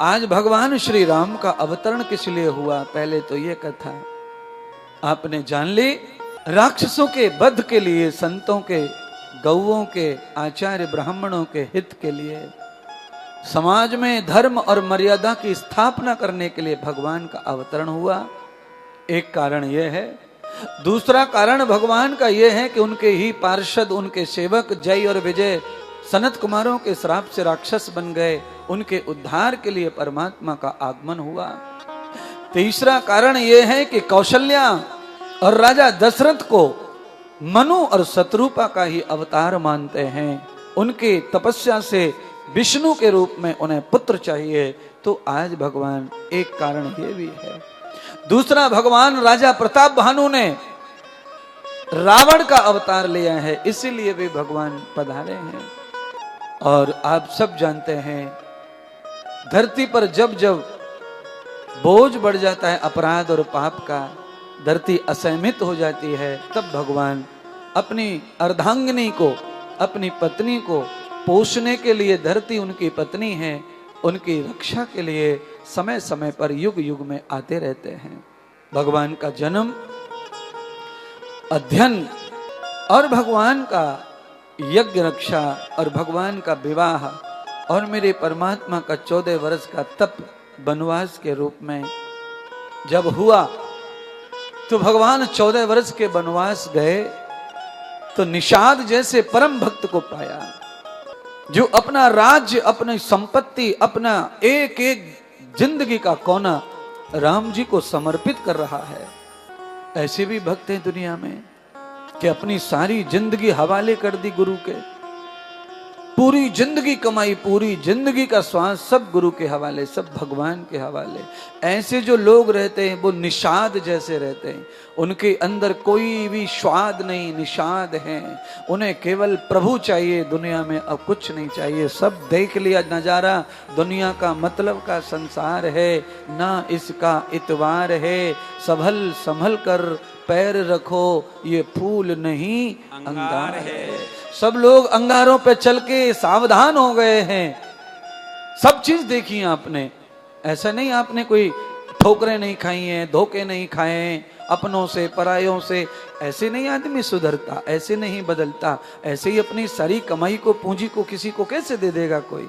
आज भगवान श्री राम का अवतरण किस लिए हुआ, पहले तो ये कथा आपने जान ली। राक्षसों के वध के लिए, संतों के, गौओं के, आचार्य ब्राह्मणों के हित के लिए, समाज में धर्म और मर्यादा की स्थापना करने के लिए भगवान का अवतरण हुआ। एक कारण यह है। दूसरा कारण भगवान का यह है कि उनके ही पार्षद, उनके सेवक जय और विजय सनत कुमारों के श्राप से राक्षस बन गए, उनके उद्धार के लिए परमात्मा का आगमन हुआ। तीसरा कारण यह है कि कौशल्या और राजा दशरथ को मनु और शत्रुपा का ही अवतार मानते हैं। उनकी तपस्या से विष्णु के रूप में उन्हें पुत्र चाहिए, तो आज भगवान, एक कारण ये भी है। दूसरा, भगवान राजा प्रताप भानु ने रावण का अवतार लिया है, इसीलिए भी भगवान पधारे हैं। और आप सब जानते हैं, धरती पर जब जब बोझ बढ़ जाता है अपराध और पाप का, धरती असहमित हो जाती है, तब भगवान अपनी अर्धांगिनी को, अपनी पत्नी को पोषने के लिए, धरती उनकी पत्नी है, उनकी रक्षा के लिए समय समय पर युग युग में आते रहते हैं। भगवान का जन्म, अध्ययन और भगवान का यज्ञ रक्षा और भगवान का विवाह और मेरे परमात्मा का 14 वर्ष का तप वनवास के रूप में जब हुआ, तो भगवान 14 वर्ष के वनवास गए तो निषाद जैसे परम भक्त को पाया, जो अपना राज्य, अपनी संपत्ति, अपना एक एक जिंदगी का कोना राम जी को समर्पित कर रहा है। ऐसे भी भक्त हैं दुनिया में कि अपनी सारी जिंदगी हवाले कर दी गुरु के, पूरी जिंदगी कमाई, पूरी जिंदगी का श्वास सब गुरु के हवाले, सब भगवान के हवाले। ऐसे जो लोग रहते हैं वो निषाद जैसे रहते हैं, उनके अंदर कोई भी स्वाद नहीं, निषाद हैं। उन्हें केवल प्रभु चाहिए, दुनिया में अब कुछ नहीं चाहिए। सब देख लिया नजारा, दुनिया का मतलब का संसार है, ना इसका इतवार है। संभल संभल कर पैर रखो, ये फूल नहीं अंगार है। सब लोग अंगारों पे चल के सावधान हो गए हैं। सब चीज देखी आपने, ऐसा नहीं आपने कोई ठोकरें नहीं खाई हैं, धोखे नहीं खाए हैं अपनों से, परायों से। ऐसे नहीं आदमी सुधरता, ऐसे नहीं बदलता। ऐसे ही अपनी सारी कमाई को, पूंजी को किसी को कैसे दे देगा कोई?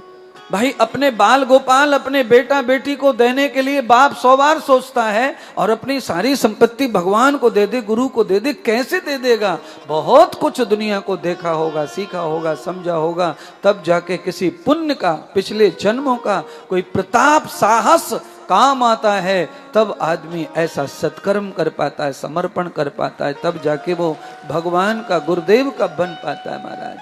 भाई, अपने बाल गोपाल, अपने बेटा बेटी को देने के लिए बाप 100 बार सोचता है, और अपनी सारी संपत्ति भगवान को दे दे, गुरु को दे दे, कैसे दे देगा? बहुत कुछ दुनिया को देखा होगा, सीखा होगा, समझा होगा, तब जाके किसी पुण्य का, पिछले जन्मों का कोई प्रताप, साहस काम आता है, तब आदमी ऐसा सत्कर्म कर पाता है, समर्पण कर पाता है, तब जाके वो भगवान का, गुरुदेव का बन पाता है महाराज।